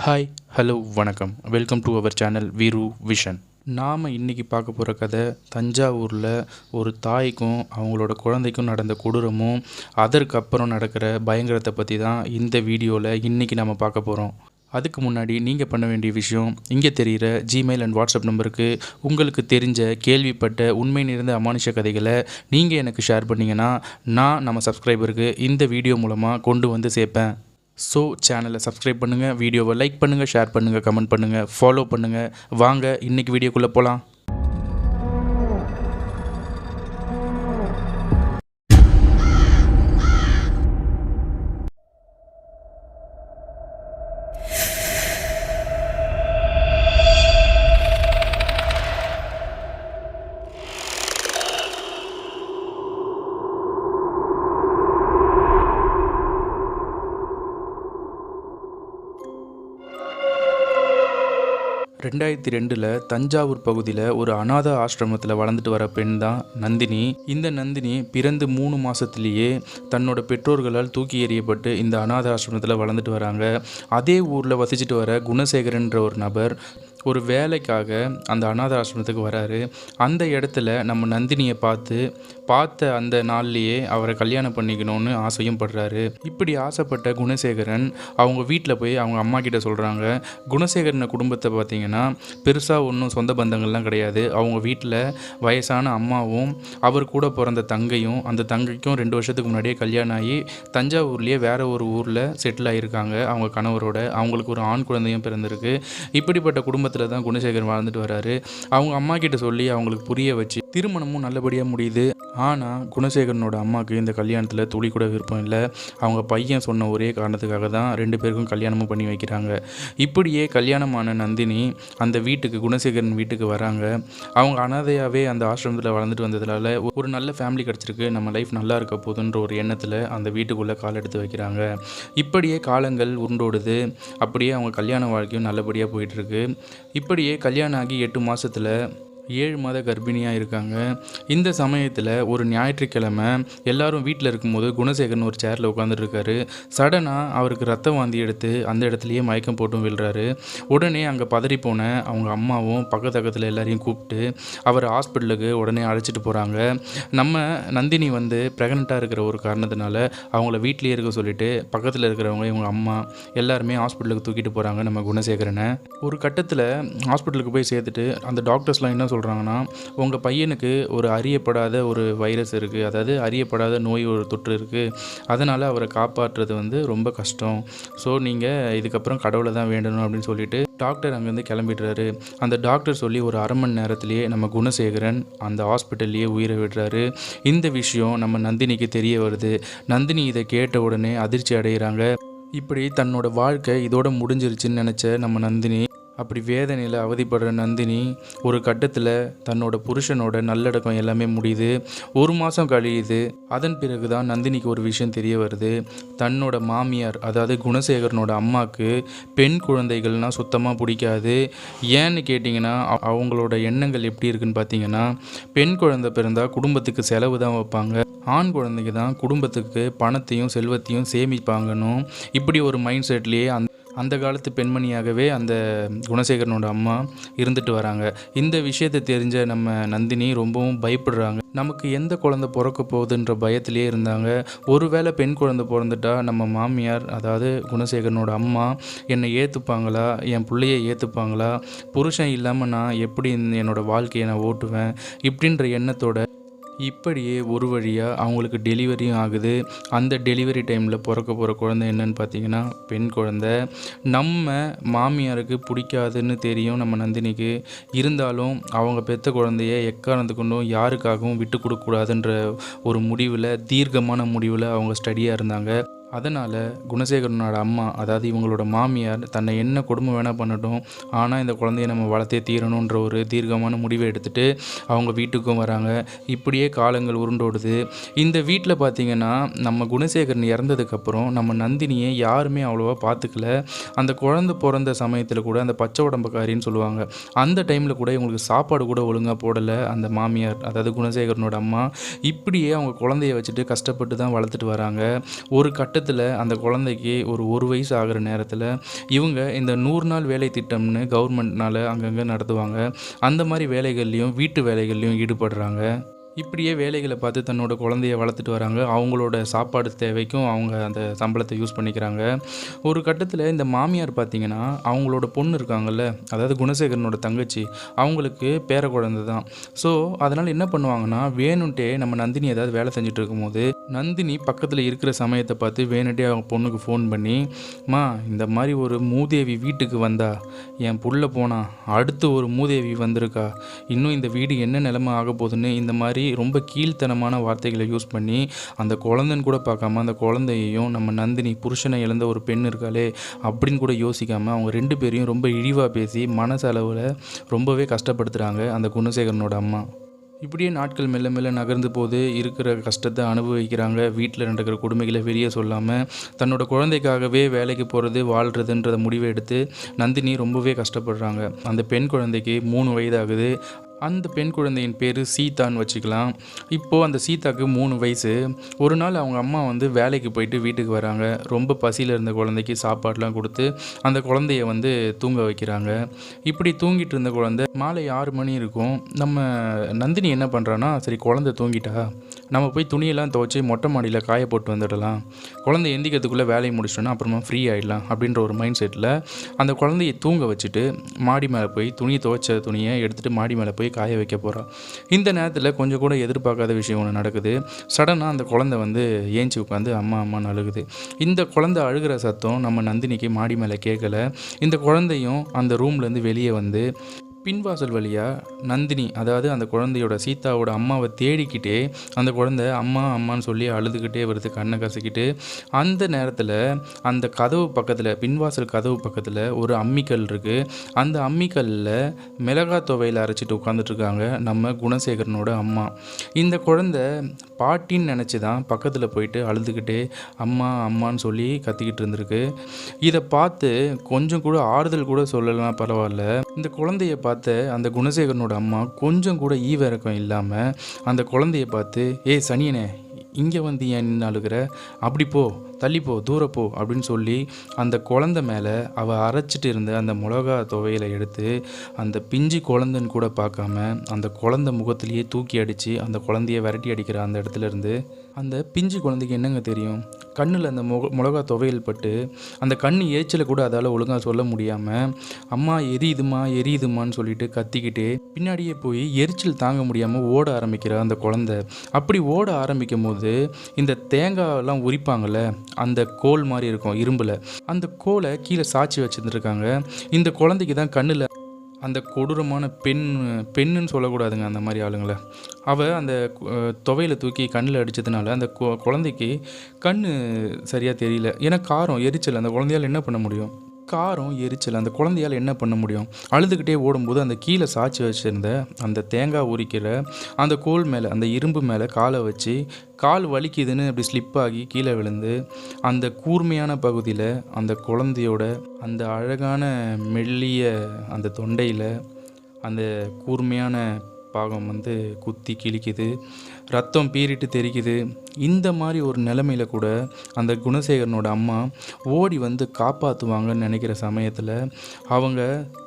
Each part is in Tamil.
ஹாய் ஹலோ வணக்கம். Welcome to our channel Veeru vision. நாம் இன்றைக்கி பார்க்க போகிற கதை தஞ்சாவூரில் ஒரு தாய்க்கும் அவங்களோட குழந்தைக்கும் நடந்த கொடூரமும் அதற்கப்புறம் நடக்கிற பயங்கரத்தை பற்றி தான் இந்த வீடியோவில் இன்றைக்கி நம்ம பார்க்க போகிறோம். அதுக்கு முன்னாடி நீங்கள் பண்ண வேண்டிய விஷயம், இங்கே தெரிகிற ஜிமெயில் அண்ட் வாட்ஸ்அப் நம்பருக்கு உங்களுக்கு தெரிஞ்ச கேள்விப்பட்ட உண்மை நிறைந்த அமானுஷ கதைகளை நீங்கள் எனக்கு ஷேர் பண்ணிங்கன்னா நான் நம்ம சப்ஸ்கிரைபருக்கு இந்த வீடியோ மூலமாக கொண்டு வந்து சேர்ப்பேன். ஸோ சேனலை சப்ஸ்கிரைப் பண்ணுங்கள், வீடியோவை லைக் பண்ணுங்கள், ஷேர் பண்ணுங்கள், கமெண்ட் பண்ணுங்கள், ஃபாலோ பண்ணுங்கள். வாங்க இன்றைக்கி வீடியோக்குள்ளே போகலாம். ரெண்டாயிரத்தி தஞ்சாவூர் பகுதியில் ஒரு அநாத ஆசிரமத்தில் வளர்ந்துட்டு வர பெண் தான் நந்தினி. இந்த நந்தினி பிறந்து 3 மாதத்துலேயே தன்னோட பெற்றோர்களால் தூக்கி எறியப்பட்டு இந்த அநாத ஆசிரமத்தில் வளர்ந்துட்டு வராங்க. அதே ஊரில் வசிச்சுட்டு வர குணசேகரன்ற ஒரு நபர் ஒரு வேலைக்காக அந்த அநாத ஆசிரமத்துக்கு வராரு. அந்த இடத்துல நம்ம நந்தினியை பார்த்த அந்த நாள்லேயே அவரை கல்யாணம் பண்ணிக்கணும்னு ஆசையும் படுறாரு. இப்படி ஆசைப்பட்ட குணசேகரன் அவங்க வீட்டில் போய் அவங்க அம்மா கிட்ட சொல்கிறாங்க. குணசேகரன் குடும்பத்தை பார்த்திங்கன்னா பெருசாக ஒன்றும் சொந்த பந்தங்கள்லாம் கிடையாது. அவங்க வீட்டில் வயசான அம்மாவும் அவர் கூட பிறந்த தங்கையும், அந்த தங்கைக்கும் 2 வருஷத்துக்கு முன்னாடியே கல்யாணம் ஆகி தஞ்சாவூர்லேயே வேறு ஒரு ஊரில் செட்டில் ஆகியிருக்காங்க அவங்க கணவரோட. அவங்களுக்கு ஒரு ஆண் குழந்தையும் பிறந்திருக்கு. இப்படிப்பட்ட குடும்பத்தில் தான் குணசேகரன் வாழ்ந்துட்டு வராரு. அவங்க அம்மா கிட்ட சொல்லி அவங்களுக்கு புரிய வச்சு திருமணமும் நல்லபடியாக முடியுது. ஆனால் குணசேகரனோட அம்மாவுக்கு இந்த கல்யாணத்தில் துளி கூட விருப்பம் இல்லை. அவங்க பையன் சொன்ன ஒரே காரணத்துக்காக தான் 2 பேருக்கும் கல்யாணமும் பண்ணி வைக்கிறாங்க. இப்படியே கல்யாணமான நந்தினி அந்த வீட்டுக்கு, குணசேகரன் வீட்டுக்கு வராங்க. அவங்க அனாதையாகவே அந்த ஆசிரமத்தில் வளர்ந்துட்டு வந்ததுனால ஒரு நல்ல ஃபேமிலி கிடச்சிருக்கு, நம்ம லைஃப் நல்லா இருக்க போதுன்ற ஒரு எண்ணத்தில் அந்த வீட்டுக்குள்ளே கால் எடுத்து வைக்கிறாங்க. இப்படியே காலங்கள் உருண்டோடுது. அப்படியே அவங்க கல்யாண வாழ்க்கையும் நல்லபடியாக போயிட்டுருக்கு. இப்படியே கல்யாணம் ஆகி 8 மாதத்தில் 7 மாத கர்ப்பிணியாக இருக்காங்க. இந்த சமயத்தில் ஒரு ஞாயிற்றுக்கிழமை எல்லாரும் வீட்டில் இருக்கும்போது குணசேகரன் ஒரு சேரில் உட்காந்துட்டு இருக்காரு. சடனாக அவருக்கு ரத்த வாந்தி எடுத்து அந்த இடத்துலையே மயக்கம் போட்டும் விழுறாரு. உடனே அங்கே பதறிப்போன அவங்க அம்மாவும் பக்கத்தில் எல்லாரையும் கூப்பிட்டு அவர் ஹாஸ்பிட்டலுக்கு உடனே அழைச்சிட்டு போகிறாங்க. நம்ம நந்தினி ப்ரெக்னெண்ட்டாக இருக்கிற ஒரு காரணத்தினால அவங்கள வீட்லேயே இருக்க சொல்லிவிட்டு பக்கத்தில் இருக்கிறவங்க இவங்க அம்மா எல்லாருமே ஹாஸ்பிட்டலுக்கு தூக்கிட்டு போகிறாங்க நம்ம குணசேகரனை. ஒரு கட்டத்தில் ஹாஸ்பிட்டலுக்கு போய் சேர்த்துட்டு அந்த டாக்டர்ஸ்லாம் என்ன சொல்கிறாங்கன்னா, உங்கள் பையனுக்கு ஒரு அறியப்படாத ஒரு வைரஸ் இருக்குது, அதாவது அறியப்படாத நோய் ஒரு தொற்று இருக்குது, அதனால் அவரை காப்பாற்றுறது ரொம்ப கஷ்டம். ஸோ நீங்கள் இதுக்கப்புறம் கடவுளை தான் வேண்டணும் அப்படின்னு சொல்லிட்டு டாக்டர் அங்கேருந்து கிளம்பிடுறாரு. அந்த டாக்டர் சொல்லி ஒரு 1/2 மணி நேரத்திலேயே நம்ம குணசேகரன் அந்த ஹாஸ்பிட்டல்லையே உயிரை விடுறாரு. இந்த விஷயம் நம்ம நந்தினிக்கு தெரிய வருது. நந்தினி இதை கேட்ட உடனே அதிர்ச்சி அடைகிறாங்க. இப்படி தன்னோட வாழ்க்கை இதோட முடிஞ்சிருச்சுன்னு நினச்ச நம்ம நந்தினி, அப்படி வேதனையில் அவதிப்படுற நந்தினி ஒரு கட்டத்தில் தன்னோட புருஷனோட நல்லடக்கம் எல்லாமே முடியுது. 1 மாதம் கழியுது. அதன் பிறகு தான் நந்தினிக்கு ஒரு விஷயம் தெரிய வருது. தன்னோட மாமியார், அதாவது குணசேகரனோட அம்மாவுக்கு பெண் குழந்தைகள்னால் சுத்தமாக பிடிக்காது. ஏன்னு கேட்டிங்கன்னா அவங்களோட எண்ணங்கள் எப்படி இருக்குன்னு பார்த்தீங்கன்னா, பெண் குழந்தை பிறந்தால் குடும்பத்துக்கு செலவு தான் வைப்பாங்க, ஆண் குழந்தைங்க தான் குடும்பத்துக்கு பணத்தையும் செல்வத்தையும் சேமிப்பாங்கன்னும் இப்படி ஒரு மைண்ட் செட்லேயே அந்த காலத்து பெண்மணியாகவே அந்த குணசேகரனோட அம்மா இருந்துட்டு வராங்க. இந்த விஷயத்தை தெரிஞ்ச நம்ம நந்தினி ரொம்பவும் பயப்படுறாங்க. நமக்கு எந்த குழந்தை பிறக்க போகுதுன்ற பயத்திலே இருந்தாங்க. ஒருவேளை பெண் குழந்தை பிறந்துட்டா நம்ம மாமியார், அதாவது குணசேகரனோட அம்மா என்னை ஏற்றுப்பாங்களா, என் பிள்ளையை ஏற்றுப்பாங்களா, புருஷன் இல்லாமல் நான் எப்படி என்னோடய வாழ்க்கையை நான் ஓட்டுவேன், இப்படின்ற எண்ணத்தோட இப்படியே ஒரு வழியாக அவங்களுக்கு டெலிவரியும் ஆகுது. அந்த டெலிவரி டைமில் பிறக்க போகிற குழந்தை என்னன்னு பார்த்தீங்கன்னா பெண் குழந்தை. நம்ம மாமியாருக்கு பிடிக்காதுன்னு தெரியும் நம்ம நந்தினிக்கு. இருந்தாலும் அவங்க பெற்ற குழந்தைய எக்காரணத்துக்கொண்டும் யாருக்காகவும் விட்டு கொடுக்கக்கூடாதுன்ற ஒரு முடிவில், தீர்க்கமான முடிவில் அவங்க ஸ்டடியாக இருந்தாங்க. அதனால் குணசேகரனோட அம்மா, அதாவது இவங்களோட மாமியார், தன்னை என்ன கொடுமை வேணால் பண்ணட்டும், ஆனால் இந்த குழந்தைய நம்ம வளர்த்தே தீரணுன்ற ஒரு தீர்க்கமான முடிவை எடுத்துகிட்டு அவங்க வீட்டுக்கும் வராங்க. இப்படியே காலங்கள் உருண்டோடுது. இந்த வீட்டில் பார்த்திங்கன்னா நம்ம குணசேகரன் இறந்ததுக்கப்புறம் நம்ம நந்தினியை யாருமே அவ்வளோவா பார்த்துக்கல. அந்த குழந்தை பிறந்த சமயத்தில் கூட அந்த பச்சை உடம்புக்காரின்னு சொல்லுவாங்க, அந்த டைமில் கூட இவங்களுக்கு சாப்பாடு கூட ஒழுங்காக போடலை அந்த மாமியார், அதாவது குணசேகரனோட அம்மா. இப்படியே அவங்க குழந்தைய வச்சுட்டு கஷ்டப்பட்டு தான் வளர்த்துட்டு வராங்க. ஒரு கட்டத்தில் கட்டத்தில் அந்த குழந்தைக்கு ஒரு வயசு ஆகிற நேரத்தில் இவங்க இந்த 100 நாள் வேலை திட்டம்னு கவர்மெண்ட்னால் அங்கங்கே நடத்துவாங்க. அந்த மாதிரி வேலைகள்லையும் வீட்டு வேலைகள்லையும் ஈடுபடுறாங்க. இப்படியே வேலைகளை பார்த்து தன்னோட குழந்தைய வளர்த்துட்டு வராங்க. அவங்களோட சாப்பாடு தேவைக்கும் அவங்க அந்த சம்பளத்தை யூஸ் பண்ணிக்கிறாங்க. ஒரு கட்டத்தில் இந்த மாமியார் பார்த்திங்கன்னா அவங்களோட பொண்ணு இருக்காங்கல்ல, அதாவது குணசேகரனோட தங்கச்சி, அவங்களுக்கு பேர குழந்தை தான். ஸோ அதனால் என்ன பண்ணுவாங்கன்னா, வேணுன்ட்டே நம்ம நந்தினி ஏதாவது வேலை செஞ்சுட்டு இருக்கும்போது நந்தினி பக்கத்தில் இருக்கிற சமயத்தை பார்த்து வேணுன்ட்டே அவங்க பொண்ணுக்கு ஃபோன் பண்ணி, மா இந்த மாதிரி ஒரு மூதேவி வீட்டுக்கு வந்தா, என் புள்ள போனா, அடுத்து ஒரு மூதேவி வந்திருக்கா, இன்னும் இந்த வீடு என்ன நிலைமை ஆக போகுதுன்னு இந்த மாதிரி ரொம்ப கீழ்த்தனமான வார்த்தைகளை யூஸ் பண்ணி அந்த குழந்தைன்னு கூட பார்க்காம அந்த குழந்தையையும் நம்ம நந்தினி புருஷனை இழந்த ஒரு பெண் இருக்காளே அப்படின்னு கூட யோசிக்காமல் அவங்க 2 பேரையும் ரொம்ப இழிவாக பேசி மனசளவில் ரொம்பவே கஷ்டப்படுத்துகிறாங்க அந்த குணசேகரனோட அம்மா. இப்படியே நாட்கள் மெல்ல மெல்ல நகர்ந்து போது இருக்கிற கஷ்டத்தை அனுபவிக்கிறாங்க. வீட்டில் நடக்கிற கொடுமைகளை வெளியே சொல்லாமல் தன்னோட குழந்தைக்காகவே வேலைக்கு போகிறது வாழ்கிறதுன்றத முடிவை எடுத்து நந்தினி ரொம்பவே கஷ்டப்படுறாங்க. அந்த பெண் குழந்தைக்கு 3 வயதாகுது. அந்த பெண் குழந்தையின் பேர் சீதான்னு வச்சுக்கலாம். இப்போது அந்த சீதாவுக்கு 3 வயசு. ஒரு நாள் அவங்க அம்மா வேலைக்கு போயிட்டு வீட்டுக்கு வராங்க. ரொம்ப பசியில் இருந்த குழந்தைக்கு சாப்பாடெலாம் கொடுத்து அந்த குழந்தைய தூங்க வைக்கிறாங்க. இப்படி தூங்கிட்டு இருந்த குழந்தை மாலை 6 மணி இருக்கும். நம்ம நந்தினி என்ன பண்ணுறான்னா, சரி குழந்தை தூங்கிட்டா, நம்ம போய் துணியெல்லாம் துவைச்சி மொட்டை மாடியில் காய போட்டு வந்துடலாம், குழந்தை எந்திக்கிறதுக்குள்ளே வேலையை முடிச்சிட்டோன்னா அப்புறமா ஃப்ரீ ஆகிடலாம் அப்படின்ற ஒரு மைண்ட் செட்டில் அந்த குழந்தையை தூங்க வச்சுட்டு மாடி மேலே போய் துவைச்ச துணியை எடுத்துகிட்டு மாடி மேலே போய் காய வைக்க போகிறான். இந்த நேரத்தில் கொஞ்சம் கூட எதிர்பார்க்காத விஷயம் ஒன்று நடக்குது. சடனாக அந்த குழந்தை ஏஞ்சி உட்காந்து அம்மா அம்மான்னு அழுகுது. இந்த குழந்தை அழுகிற சத்தம் நம்ம நந்தினிக்கு மாடி மேலே கேட்கல. இந்த குழந்தையும் அந்த ரூம்லேருந்து வெளியே பின்வாசல் வழியாக நந்தினி, அதாவது அந்த குழந்தையோட சீதாவோட அம்மாவை தேடிக்கிட்டே அந்த குழந்தை அம்மா அம்மான்னு சொல்லி அழுதுகிட்டே வருது, கண்ணை கசக்கிட்டு. அந்த நேரத்தில் அந்த கதவு பக்கத்தில், பின்வாசல் கதவு பக்கத்தில் ஒரு அம்மிக்கல் இருக்குது. அந்த அம்மிக்கல்லில் மிளகாய் துவையில் அரைச்சிட்டு உட்காந்துட்ருக்காங்க நம்ம குணசேகரனோட அம்மா. இந்த குழந்தை பாட்டின்னு நினச்சி தான் பக்கத்தில் போயிட்டு அழுதுகிட்டே அம்மா அம்மான்னு சொல்லி கத்திக்கிட்டு இருந்திருக்கு. இதை பார்த்து கொஞ்சம் கூட ஆறுதல் கூட சொல்லலாம் பரவாயில்ல, இந்த குழந்தைய பார்த்து அந்த குணசேகரனோட அம்மா கொஞ்சம் கூட ஈவிரக்கம் இல்லாமல் அந்த குழந்தைய பார்த்து, சனியனே இங்கே ஏன் நின்று அழுகிற, அப்படி போ, தள்ளிப்போ, தூரப்போ அப்படின்னு சொல்லி அந்த குழந்தை மேலே அவள் அரைச்சிட்டு இருந்த அந்த மிளகா துவையில எடுத்து அந்த பிஞ்சு குழந்தைன்னு கூட பார்க்காம அந்த குழந்தை முகத்திலேயே தூக்கி அடித்து அந்த குழந்தைய விரட்டி அடிக்கிற அந்த இடத்துல இருந்து அந்த பிஞ்சு குழந்தைக்கு என்னங்க தெரியும், கண்ணில் அந்த மிளகா துவையல் பட்டு அந்த கண் எரிச்சலை கூட அதால் ஒழுங்காக சொல்ல முடியாமல் அம்மா எரியுதுமான்னு சொல்லிட்டு கத்திக்கிட்டே பின்னாடியே போய் எரிச்சல் தாங்க முடியாமல் ஓட ஆரம்பிக்கிற அந்த குழந்தை. அப்படி ஓட ஆரம்பிக்கும் போது இந்த தேங்காயெல்லாம் உரிப்பாங்கள்ல, அந்த கோல் மாதிரி இருக்கும் இரும்பில், அந்த கோலை கீழே சாய்ச்சி வச்சுருந்துருக்காங்க. இந்த குழந்தைக்கு தான் கண்ணில் அந்த கொடூரமான பெண்ணுன்னு சொல்லக்கூடாதுங்க அந்த மாதிரி ஆளுங்களை, அவள் அந்த துவையில் தூக்கி கண்ணில் அடித்ததுனால அந்த குழந்தைக்கு கண் சரியாக தெரியல. ஏன்னா காரம் எரிச்சல், அந்த குழந்தையால் என்ன பண்ண முடியும், காரம் எரிச்சல், அந்த குழந்தையால் என்ன பண்ண முடியும். அழுதுகிட்டே ஓடும்போது அந்த கீழே சாய்ச்சி வச்சுருந்த அந்த தேங்காய் உரிக்கிற அந்த கோல் மேலே, அந்த இரும்பு மேலே காலை வச்சு கால் வலிக்குதுன்னு அப்படி ஸ்லிப் ஆகி கீழே விழுந்து அந்த கூர்மையான பகுதியில் அந்த குழந்தையோட அந்த அழகான மெல்லிய அந்த தொண்டையில் அந்த கூர்மையான பாகம் குத்தி கிழிக்குது, ரத்தம் பீறிட்டு தெரிக்குது. இந்த மாதிரி ஒரு நிலைமையில் கூட அந்த குணசேகரனோட அம்மா ஓடி காப்பாற்றுவாங்கன்னு நினைக்கிற சமயத்தில் அவங்க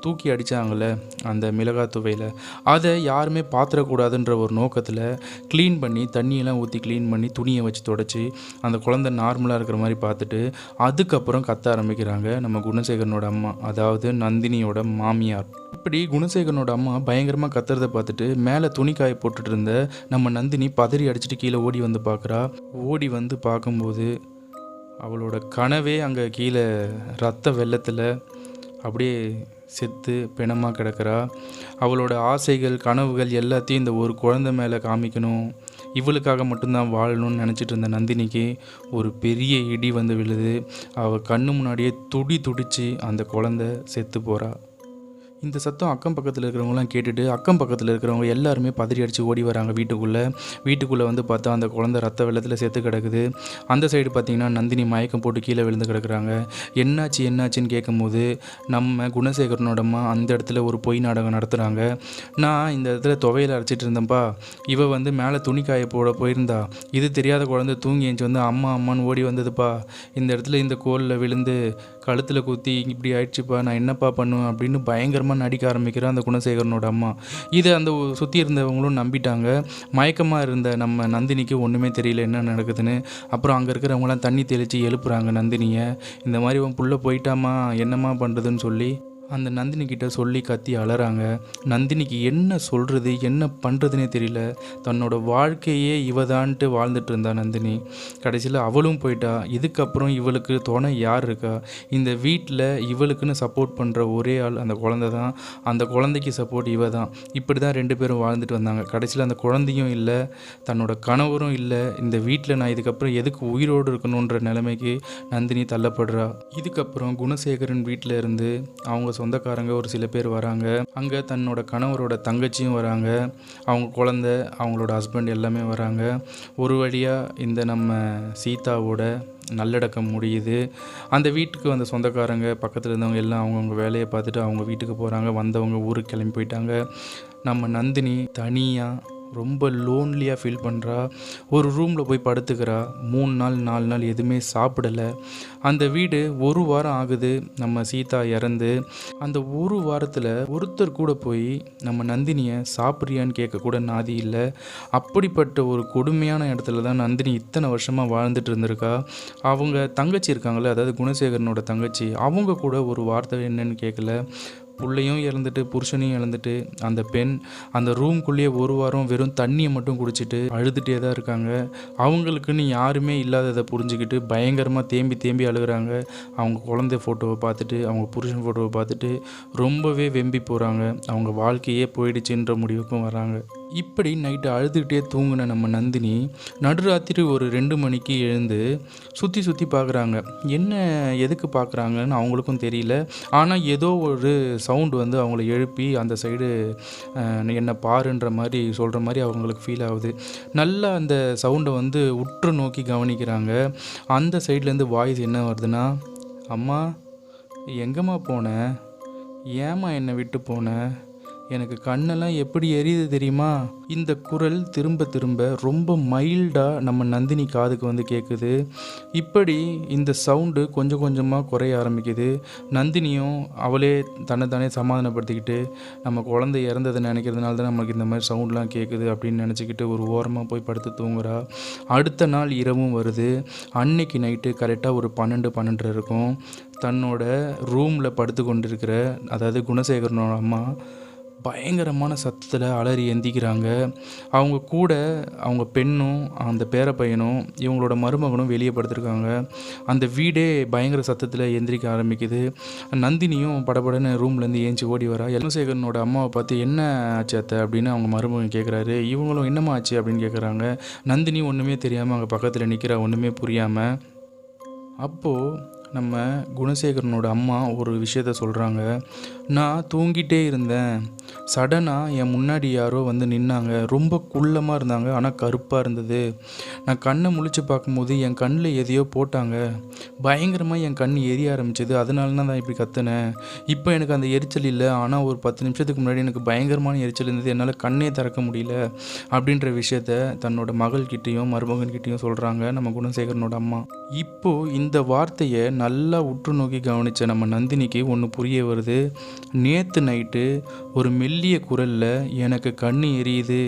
தூக்கி அடித்தாங்கள்ல அந்த மிளகாய் துவையில், அதை யாருமே பார்த்துடக்கூடாதுன்ற ஒரு நோக்கத்தில் க்ளீன் பண்ணி தண்ணியெல்லாம் ஊற்றி க்ளீன் பண்ணி துணியை வச்சு தொடச்சி அந்த குழந்தை நார்மலாக இருக்கிற மாதிரி பார்த்துட்டு அதுக்கப்புறம் கத்த ஆரம்பிக்கிறாங்க நம்ம குணசேகரனோட அம்மா, அதாவது நந்தினியோட மாமியார். இப்படி குணசேகரனோட அம்மா பயங்கரமாக கத்துறதை பார்த்துட்டு மேலே துணி காய போட்டுட்டு இருந்த நம்ம நந்தினி பதறி அடிச்சுட்டு கீழே ஓடி பார்க்குறா. ஓடி பார்க்கும்போது அவளோட கனவே அங்கே கீழே ரத்த வெள்ளத்தில் அப்படியே செத்து பிணமாக கிடக்கிறா. அவளோட ஆசைகள் கனவுகள் எல்லாத்தையும் இந்த ஒரு குழந்தை மேலே காமிக்கணும், இவளுக்காக மட்டும்தான் வாழணும்னு நினச்சிட்டு இருந்த நந்தினிக்கு ஒரு பெரிய இடி விழுது. அவள் கண்ணு முன்னாடியே துடிச்சு அந்த குழந்தை செத்து போகிறா. இந்த சத்தம் அக்கம் பக்கத்தில் இருக்கிறவங்களாம் கேட்டுட்டு அக்கம் பக்கத்தில் இருக்கிறவங்க எல்லாருமே பதறி அடித்து ஓடி வராங்க வீட்டுக்குள்ளே வந்து பார்த்தா அந்த குழந்தை ரத்த வெள்ளத்தில் செத்து கிடக்குது. அந்த சைடு பார்த்திங்கன்னா நந்தினி மயக்கம் போட்டு கீழே விழுந்து கிடக்குறாங்க. என்னாச்சுன்னு கேட்கும்போது நம்ம குணசேகரனோட அம்மா அந்த இடத்துல ஒரு பொய் நாடகம் நடத்துகிறாங்க. நான் இந்த இடத்துல துவையில் அரைச்சிட்டு இருந்தேன்ப்பா, இவ வந்து மேலே துணிக்காய போட போயிருந்தா, இது தெரியாத குழந்தை தூங்கி எழுந்துச்சி வந்து அம்மான்னு ஓடி வந்ததுப்பா, இந்த இடத்துல இந்த கோலில் விழுந்து கழுத்தில் குத்தி இப்படி ஆயிடுச்சுப்பா, நான் என்னப்பா பண்ணுவேன் அப்படின்னு பயங்கரமாக நடிக்க ஆரம்பிக்கிறேன் அந்த குணசேகரனோட அம்மா. இதை அந்த சுற்றி இருந்தவங்களும் நம்பிட்டாங்க. மயக்கமாக இருந்த நம்ம நந்தினிக்கு ஒன்றுமே தெரியல என்ன நடக்குதுன்னு. அப்புறம் அங்கே இருக்கிறவங்களாம் தண்ணி தெளித்து எழுப்புறாங்க நந்தினியை. இந்த மாதிரி உன் புள்ள போயிட்டாமா, என்னம்மா பண்ணுறதுன்னு சொல்லி அந்த நந்தினி கிட்ட சொல்லி கத்தி அலறாங்க. நந்தினிக்கு என்ன சொல்கிறது என்ன பண்ணுறதுனே தெரியல. தன்னோட வாழ்க்கையே இவதான்ட்டு வாழ்ந்துட்டு இருந்தா நந்தினி. கடைசியில் அவளும் போயிட்டா. இதுக்கப்புறம் இவளுக்கு துணை யார் இருக்கா? இந்த வீட்டில் இவளுக்குன்னு சப்போர்ட் பண்ணுற ஒரே ஆள் அந்த குழந்தை தான். அந்த குழந்தைக்கு சப்போர்ட் இவ தான். இப்படி தான் 2 பேரும் வாழ்ந்துட்டு வந்தாங்க. கடைசியில் அந்த குழந்தையும் இல்லை, தன்னோட கணவரும் இல்லை. இந்த வீட்டில் நான் இதுக்கப்புறம் எதுக்கு உயிரோடு இருக்கணுன்ற நிலைமைக்கு நந்தினி தள்ளப்படுறா. இதுக்கப்புறம் குணசேகரன் வீட்டில் இருந்து அவங்க சொந்தக்காரங்க ஒரு சில பேர் வராங்க. அங்கே தன்னோட கணவரோட தங்கச்சியும் வராங்க, அவங்க குழந்தை, அவங்களோட ஹஸ்பண்ட் எல்லாமே வராங்க. ஒரு வழியாக இந்த நம்ம சீதாவோட நல்லடக்கம் முடியுது. அந்த வீட்டுக்கு வந்த சொந்தக்காரங்க பக்கத்தில் இருந்தவங்க எல்லாம் அவங்கவுங்க வேலையை பார்த்துட்டு அவங்க வீட்டுக்கு போகிறாங்க. வந்தவங்க ஊருக்கு கிளம்பி போயிட்டாங்க. நம்ம நந்தினி தனியாக ரொம்ப லோன்லியாக ஃபீல் பண்ணுறா. ஒரு ரூமில் போய் படுத்துக்கிறா. 3 நாள் 4 நாள் எதுவுமே சாப்பிடலை. அந்த வீடு 1 வாரம் ஆகுது நம்ம சீதா இறந்து. அந்த 1 வாரத்தில் ஒருத்தர் கூட போய் நம்ம நந்தினியை சாப்பிட்றியான்னு கேட்கக்கூட நாதி இல்லை. அப்படிப்பட்ட ஒரு கொடுமையான இடத்துல தான் நந்தினி இத்தனை வருஷமாக வாழ்ந்துட்டு இருந்திருக்கா. அவங்க தங்கச்சி இருக்காங்களே, அதாவது குணசேகரனோட தங்கச்சி, அவங்க கூட ஒரு வார்த்தை என்னன்னு கேட்கல. பிள்ளையும் இறந்துட்டு புருஷனையும் இழந்துட்டு அந்த பெண் அந்த ரூம்குள்ளேயே 1 வாரம் வெறும் தண்ணியை மட்டும் குடிச்சிட்டு அழுதுகிட்டே தான் இருக்காங்க. அவங்களுக்குன்னு யாருமே இல்லாததை புரிஞ்சுக்கிட்டு பயங்கரமாக தேம்பி அழுகிறாங்க. அவங்க குழந்தை ஃபோட்டோவை பார்த்துட்டு அவங்க புருஷன் ஃபோட்டோவை பார்த்துட்டு ரொம்பவே வெம்பி போகிறாங்க. அவங்க வாழ்க்கையே போயிடுச்சுன்ற முடிவுக்கும் வராங்க. இப்படி நைட்டு அழுதுகிட்டே தூங்கின நம்ம நந்தினி நடுராத்திரி ஒரு 2 மணிக்கு எழுந்து சுற்றி பார்க்குறாங்க. என்ன எதுக்கு பார்க்குறாங்கன்னு அவங்களுக்கும் தெரியல. ஆனால் ஏதோ ஒரு சவுண்டு வந்து அவங்கள எழுப்பி அந்த சைடு என்னை பாருன்ற மாதிரி சொல்கிற மாதிரி அவங்களுக்கு ஃபீல் ஆகுது. நல்லா அந்த சவுண்டை வந்து உற்று நோக்கி கவனிக்கிறாங்க. அந்த சைட்லேருந்து வாய்ஸ் என்ன வருதுன்னா, அம்மா எங்கம்மா போனேன், ஏம்மா என்னை விட்டு போனேன், எனக்கு கண்ணெல்லாம் எப்படி எரியுது தெரியுமா? இந்த குரல் திரும்ப ரொம்ப மைல்டாக நம்ம நந்தினி காதுக்கு வந்து கேட்குது. இப்படி இந்த சவுண்டு கொஞ்சம் கொஞ்சமாக குறைய ஆரம்பிக்குது. நந்தினியும் அவளே தன்னைத்தானே சமாதானப்படுத்திக்கிட்டு நம்ம குழந்தை இறந்ததை நினைக்கிறதுனால தான் நமக்கு இந்த மாதிரி சவுண்ட்லாம் கேட்குது அப்படின்னு நினச்சிக்கிட்டு ஒரு ஓரமாக போய் படுத்து தூங்குறா. அடுத்த நாள் இரவும் வருது. அன்னைக்கு நைட்டு கரெக்டாக ஒரு 12 இருக்கும். தன்னோட ரூமில் படுத்து கொண்டிருக்கிற, அதாவது குணசேகரனோட அம்மா பயங்கரமான சத்தத்தில் அலறி எந்திக்கிறாங்க. அவங்க கூட அவங்க பெண்ணும் அந்த பேர பையனும் இவங்களோட மருமகனும் வெளியே படுத்திருக்காங்க. அந்த வீடே பயங்கர சத்தத்தில் எந்திரிக்க ஆரம்பிக்குது. நந்தினியும் படபடன்னு ரூம்லேருந்து ஏஞ்சி ஓடி வரா. குணசேகரனோட அம்மாவை பார்த்து என்ன ஆச்சு அத்தை அப்படின்னு அவங்க மருமகன் கேட்குறாரு. இவங்களும் என்னம்மா ஆச்சு அப்படின்னு கேட்குறாங்க. நந்தினி ஒன்றுமே தெரியாமல் அங்கே பக்கத்தில் நிற்கிறா, ஒன்றுமே புரியாமல். அப்போது நம்ம குணசேகரனோட அம்மா ஒரு விஷயத்த சொல்கிறாங்க. நான் தூங்கிட்டே இருந்தேன், சடனாக என் முன்னாடி யாரோ வந்து நின்னாங்க. ரொம்ப குள்ளமாக இருந்தாங்க, ஆனால் கருப்பாக இருந்தது. நான் கண்ணை முழிச்சு பார்க்கும்போது என் கண்ணில் எதையோ போட்டாங்க. பயங்கரமாக என் கண் எரிய ஆரம்பிச்சது. அதனால தான் இப்படி கத்துனேன். இப்போ எனக்கு அந்த எரிச்சல் இல்லை, ஆனால் ஒரு 10 நிமிஷத்துக்கு முன்னாடி எனக்கு பயங்கரமான எரிச்சல் இருந்தது. என்னால் கண்ணே திறக்க முடியல அப்படின்ற விஷயத்த தன்னோட மகள்கிட்டையும் மருமகன்கிட்டையும் சொல்கிறாங்க நம்ம குணசேகரனோட அம்மா. இப்போது இந்த வார்த்தையை நல்லா உற்று நோக்கி கவனித்த நம்ம நந்தினிக்கு ஒன்று புரிய வருது. நேற்று நைட்டு ஒரு மெல்லிய குரலில் எனக்கு கண்ணு எரியுது,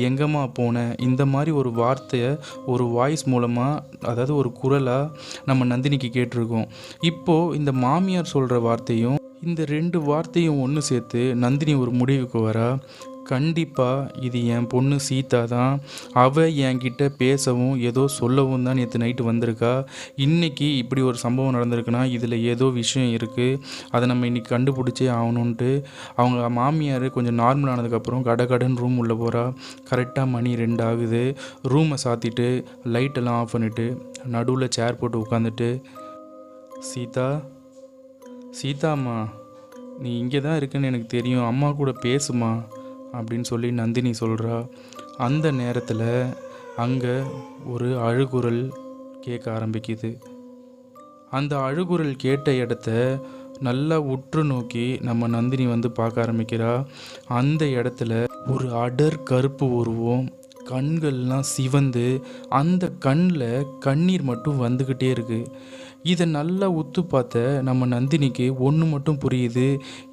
எங்கம்மா போனேன், இந்த மாதிரி ஒரு வார்த்தையை ஒரு வாய்ஸ் மூலமாக, அதாவது ஒரு குரலாக நம்ம நந்தினிக்கு கேட்டிருக்கோம். இப்போது இந்த மாமியார் சொல்கிற வார்த்தையும் இந்த 2 வார்த்தையும் ஒன்று சேர்த்து நந்தினி ஒரு முடிவுக்கு வரா. கண்டிப்பாக இது என் பொண்ணு சீதா தான். அவள் என்கிட்ட பேசவும் ஏதோ சொல்லவும் தான் நேற்று நைட்டு வந்திருக்கா. இன்றைக்கி இப்படி ஒரு சம்பவம் நடந்திருக்குன்னா இதில் ஏதோ விஷயம் இருக்குது, அதை நம்ம இன்றைக்கி கண்டுபிடிச்சே ஆகணுன்ட்டு அவங்க மாமியார் கொஞ்சம் நார்மல் ஆனதுக்கப்புறம் கடகடன்னு ரூம் உள்ளே போகிறா. கரெக்டாக மணி 2 ஆகுது. ரூமை சாத்திட்டு லைட்டெல்லாம் ஆஃப் பண்ணிவிட்டு நடுவில் சேர் போட்டு உட்காந்துட்டு, சீதாம்மா நீ இங்கே தான் இருக்குன்னு எனக்கு தெரியும், அம்மா கூட பேசுமா அப்படின்னு சொல்லி நந்தினி சொல்கிறா. அந்த நேரத்தில் அங்கே ஒரு அழுகுரல் கேட்க ஆரம்பிக்குது. அந்த அழுகுரல் கேட்ட இடத்த நல்லா உற்று நோக்கி நம்ம நந்தினி வந்து பார்க்க ஆரம்பிக்கிறா. அந்த இடத்துல ஒரு அடர் கருப்பு உருவம், கண்கள்லாம் சிவந்து அந்த கண்ணில் கண்ணீர் மட்டும் வந்துக்கிட்டே இருக்குது. இதை நல்லா உத்து பார்த்த நம்ம நந்தினிக்கு ஒன்று மட்டும் புரியுது,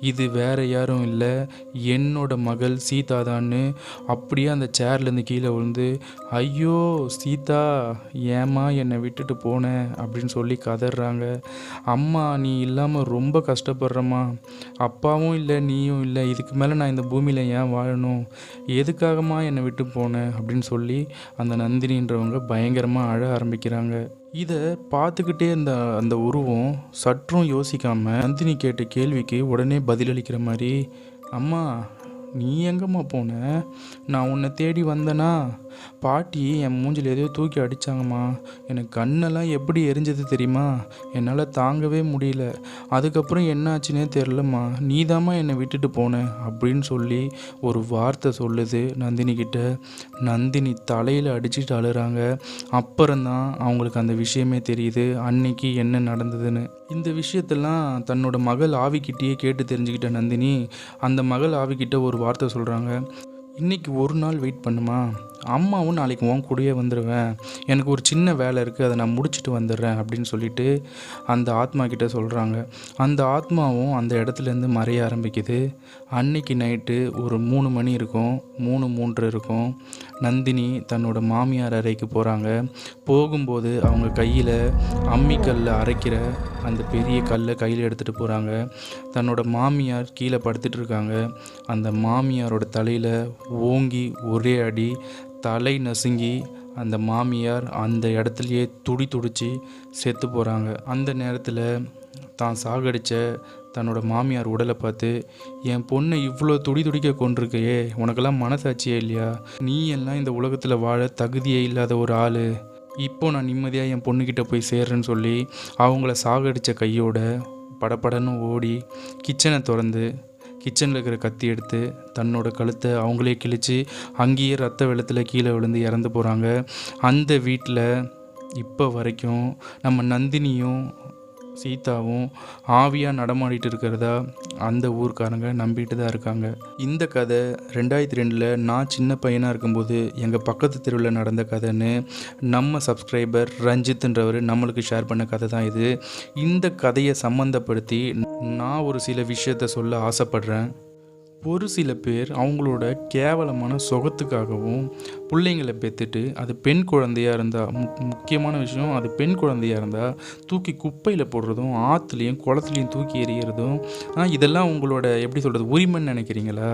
இது வேற யாரும் இல்லை, என்னோட மகள் சீதா தான்னு. அப்படியே அந்த சேர்லேருந்து கீழே விழுந்து, ஐயோ சீதா, ஏம்மா என்னை விட்டுட்டு போனேன் அப்படின்னு சொல்லி கதறாங்க. அம்மா நீ இல்லாமல் ரொம்ப கஷ்டப்படுறம்மா, அப்பாவும் இல்லை நீயும் இல்லை, இதுக்கு மேலே நான் இந்த பூமியில் ஏன் வாழணும், எதுக்காகம்மா என்னை விட்டு போனேன் அப்படின்னு சொல்லி அந்த நந்தினின்றவங்க பயங்கரமாக அழ ஆரம்பிக்கிறாங்க. இதை பார்த்துக்கிட்டே இருந்த அந்த உருவம் சற்றும் யோசிக்காமல் நந்தினி கேட்ட கேள்விக்கு உடனே பதிலளிக்கிற மாதிரி, அம்மா நீ எங்கம்மா போன, நான் உன்னை தேடி வந்தேனா, பாட்டி என் மூஞ்சில் எதையோ தூக்கி அடித்தாங்கம்மா, எனக்கு கண்ணெல்லாம் எப்படி எரிஞ்சது தெரியுமா, என்னால் தாங்கவே முடியல, அதுக்கப்புறம் என்னாச்சுன்னே தெரிலம்மா, நீதாம்மா என்னை விட்டுட்டு போனேன் அப்படின்னு சொல்லி ஒரு வார்த்தை சொல்லுது நந்தினிக்கிட்ட. நந்தினி தலையில் அடிச்சுட்டு அழுறாங்க. அப்புறம்தான் அவங்களுக்கு அந்த விஷயமே தெரியுது, அன்னைக்கு என்ன நடந்ததுன்னு. இந்த விஷயத்தெல்லாம் தன்னோட மகள் ஆவிக்கிட்டேயே கேட்டு தெரிஞ்சுக்கிட்ட நந்தினி அந்த மகள் ஆவிக்கிட்ட ஒரு வார்த்தை சொல்கிறாங்க, இன்றைக்கி ஒரு நாள் வெயிட் பண்ணுமா, அம்மாவும் நாளைக்கு உன் கூடயே வந்துடுவேன், எனக்கு ஒரு சின்ன வேலை இருக்குது, அதை நான் முடிச்சுட்டு வந்துடுறேன் அப்படின்னு சொல்லிட்டு அந்த ஆத்மா கிட்டே சொல்கிறாங்க. அந்த ஆத்மாவும் அந்த இடத்துலேருந்து மறைய ஆரம்பிக்குது. அன்னைக்கு நைட்டு ஒரு 3 மணி இருக்கும், 3:03 இருக்கும். நந்தினி தன்னோட மாமியார் அறைக்கு போகிறாங்க. போகும்போது அவங்க கையில் அம்மிக்கல்ல அரைக்கிற அந்த பெரிய கல்லை கையில் எடுத்துகிட்டு போகிறாங்க. தன்னோட மாமியார் கீழே படுத்துட்டு இருக்காங்க. அந்த மாமியாரோட தலையில் ஓங்கி ஒரே அடி, தலை நசுங்கி அந்த மாமியார் அந்த இடத்துலையே துடிச்சு செத்து போகிறாங்க. அந்த நேரத்தில் தான் சாகடித்த தன்னோட மாமியார் உடலை பார்த்து, என் பொண்ணை இவ்வளோ துடிக்க கொண்டிருக்கையே, உனக்கெல்லாம் மனசாட்சியே இல்லையா, நீ எல்லாம் இந்த உலகத்தில் வாழ தகுதியே இல்லாத ஒரு ஆள், இப்போ நான் நிம்மதியாக என் பொண்ணுக்கிட்ட போய் சேர்றேன்னு சொல்லி அவங்கள சாகடித்த கையோட படப்படன்னு ஓடி கிச்சனை திறந்து கிச்சனில் இருக்கிற கத்தி எடுத்து தன்னோட கழுத்தை அவங்களே கிழித்து அங்கேயே ரத்த வெள்ளத்தில் கீழே விழுந்து இறந்து போகிறாங்க. அந்த வீட்டில் இப்போ வரைக்கும் நம்ம நந்தினியும் சீதாவும் ஆவியாக நடமாடிட்டு இருக்கிறதா அந்த ஊர்க்காரங்க நம்பிட்டு தான் இருக்காங்க. இந்த கதை 2002 நான் சின்ன பையனாக இருக்கும்போது எங்கள் பக்கத்து தெருவில் நடந்த கதைன்னு நம்ம சப்ஸ்கிரைபர் ரஞ்சித்ன்றவர் நம்மளுக்கு ஷேர் பண்ண கதை தான் இது. இந்த கதையை சம்மந்தப்படுத்தி நான் ஒரு சில விஷயத்த சொல்ல ஆசைப்படுறேன். ஒரு சில பேர் அவங்களோட கேவலமான சுகத்துக்காகவும் பிள்ளைங்களை பெற்றுட்டு அது பெண் குழந்தையாக இருந்தால், முக்கியமான விஷயம் அது பெண் குழந்தையாக இருந்தால் தூக்கி குப்பையில் போடுறதும் ஆற்றுலையும் குளத்துலையும் தூக்கி எறிகிறதும், இதெல்லாம் உங்களோட எப்படி சொல்கிறது உரிமைன்னு நினைக்கிறீங்களா?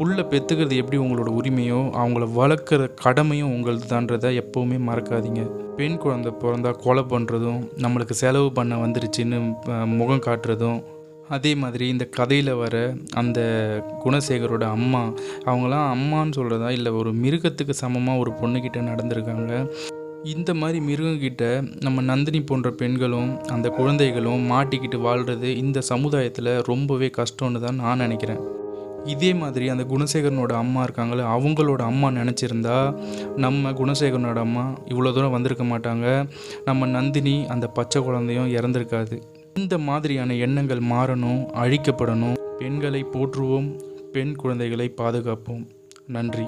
புல்லை பெற்றுக்கிறது எப்படி உங்களோட உரிமையோ அவங்கள வளர்க்குற கடமையும் உங்களது தான்றதை எப்போவுமே மறக்காதீங்க. பெண் குழந்தை பிறந்தா கொலை பண்ணுறதும் நம்மளுக்கு செலவு பண்ண வந்துருச்சுன்னு முகம் காட்டுறதும், அதே மாதிரி இந்த கதையில் வர அந்த குணசேகரோட அம்மா, அவங்களாம் அம்மான்னு சொல்கிறதா இல்லை ஒரு மிருகத்துக்கு சமமாக ஒரு பொண்ணுக்கிட்ட நடந்திருக்காங்க. இந்த மாதிரி மிருகங்கிட்ட நம்ம நந்தினி போன்ற பெண்களும் அந்த குழந்தைகளும் மாட்டிக்கிட்டு வாழ்கிறது இந்த சமுதாயத்தில் ரொம்பவே கஷ்டம்னு தான் நான் நினைக்கிறேன். இதே மாதிரி அந்த குணசேகரனோட அம்மா இருக்காங்களே, அவங்களோட அம்மா நினச்சிருந்தா நம்ம குணசேகரனோட அம்மா இவ்வளோ தூரம் வந்திருக்க மாட்டாங்க, நம்ம நந்தினி அந்த பச்சை குழந்தையும் இறந்துருக்காது. இந்த மாதிரியான எண்ணங்கள் மாறணும், அழிக்கப்படணும். பெண்களை போற்றுவோம், பெண் குழந்தைகளை பாதுகாப்போம். நன்றி.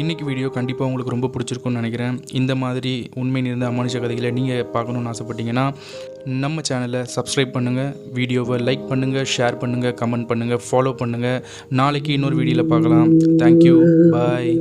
இன்றைக்கி வீடியோ கண்டிப்பாக உங்களுக்கு ரொம்ப பிடிச்சிருக்குன்னு நினைக்கிறேன். இந்த மாதிரி உண்மை நிறைந்த அமானுஷ கதைகளை நீங்கள் பார்க்கணுன்னு ஆசைப்பட்டீங்கன்னா நம்ம சேனலை சப்ஸ்கிரைப் பண்ணுங்கள், வீடியோவை லைக் பண்ணுங்கள், ஷேர் பண்ணுங்கள், கமெண்ட் பண்ணுங்கள், ஃபாலோ பண்ணுங்கள். நாளைக்கு இன்னொரு வீடியோவில் பார்க்கலாம். தேங்க்யூ, பாய்.